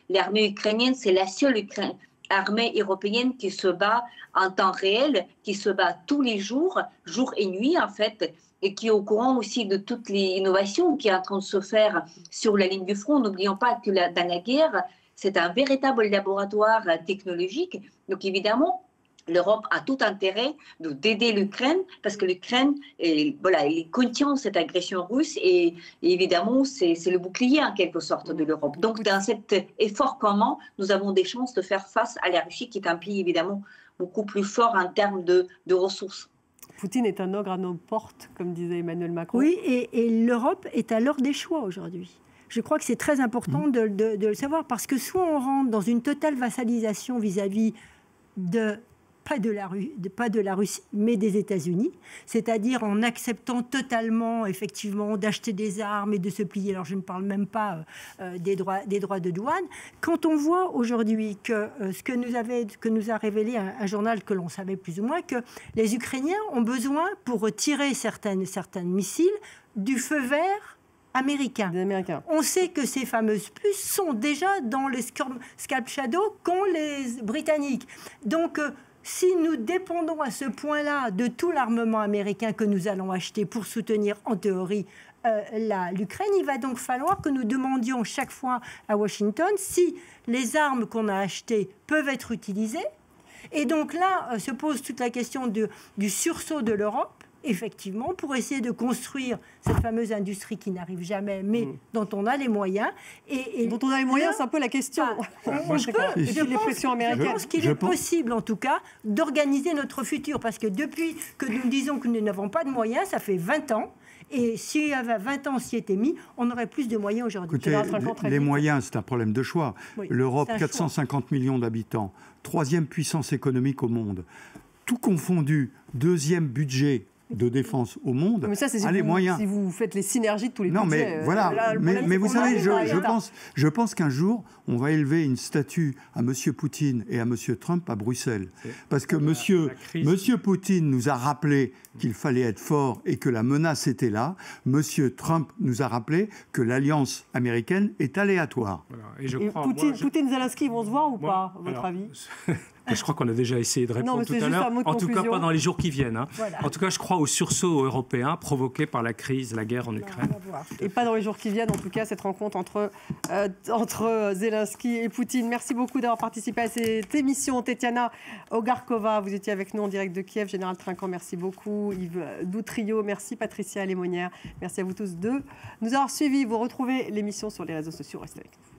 l'armée ukrainienne, c'est la seule armée européenne qui se bat en temps réel, qui se bat tous les jours, jour et nuit en fait, et qui est au courant aussi de toutes les innovations qui sont en train de se faire sur la ligne du front. N'oublions pas que dans la guerre, c'est un véritable laboratoire technologique. Donc évidemment, l'Europe a tout intérêt d'aider l'Ukraine parce que l'Ukraine elle contient cette agression russe et évidemment c'est le bouclier en quelque sorte de l'Europe. Donc dans cet effort commun, nous avons des chances de faire face à la Russie qui est un pays évidemment beaucoup plus fort en termes de ressources.
Poutine est un ogre à nos portes, comme disait Emmanuel Macron.
Oui, et l'Europe est à l'heure des choix aujourd'hui. Je crois que c'est très important de le savoir parce que soit on rentre dans une totale vassalisation vis-à-vis pas de la Russie, mais des États-Unis, c'est-à-dire en acceptant totalement, effectivement, d'acheter des armes et de se plier. Alors, je ne parle même pas des droits de douane. Quand on voit aujourd'hui que ce que nous a révélé un journal que l'on savait plus ou moins, que les Ukrainiens ont besoin, pour retirer certains missiles, du feu vert américain. On sait que ces fameuses puces sont déjà dans les Scalp Shadow qu'ont les Britanniques. Donc, si nous dépendons à ce point-là de tout l'armement américain que nous allons acheter pour soutenir, en théorie, l'Ukraine, il va donc falloir que nous demandions chaque fois à Washington si les armes qu'on a achetées peuvent être utilisées. Et donc là, se pose toute la question du sursaut de l'Europe, effectivement, pour essayer de construire cette fameuse industrie qui n'arrive jamais, mais dont on a les moyens. Et
dont on a les moyens, c'est un peu la question.
Je pense qu'il est possible, en tout cas, d'organiser notre futur. Parce que depuis que nous disons que nous n'avons pas de moyens, ça fait 20 ans. Et s'il y avait 20 ans, s'y était mis, on aurait plus de moyens aujourd'hui.
Écoutez, les moyens, c'est un problème de choix. Oui, l'Europe, 450 millions d'habitants, 3e puissance économique au monde, tout confondu, 2e budget de défense au monde,
mais ça, c'est les moyens. Si vous faites les synergies de tous les budgets...
Non, mais voilà. Mais vous savez, je pense qu'un jour, on va élever une statue à M. Poutine et à M. Trump à Bruxelles. Parce que M. Poutine nous a rappelé qu'il fallait être fort et que la menace était là. M. Trump nous a rappelé que l'alliance américaine est aléatoire.
Voilà. Et je crois,
Poutine et Zelensky vont se voir ou pas, à votre avis?
Je crois qu'on a déjà essayé de répondre tout à l'heure. En tout cas, pas dans les jours qui viennent. Voilà. En tout cas, je crois au sursaut européen provoqué par la guerre en Ukraine.
Et pas dans les jours qui viennent, en tout cas, cette rencontre entre Zelensky et Poutine. Merci beaucoup d'avoir participé à cette émission. Tetiana Ogarkova, vous étiez avec nous en direct de Kiev. Général Trinquant, merci beaucoup. Yves Doutrio, merci. Patricia Lémonière, merci à vous tous de nous avoir suivis. Vous retrouvez l'émission sur les réseaux sociaux. Restez avec nous.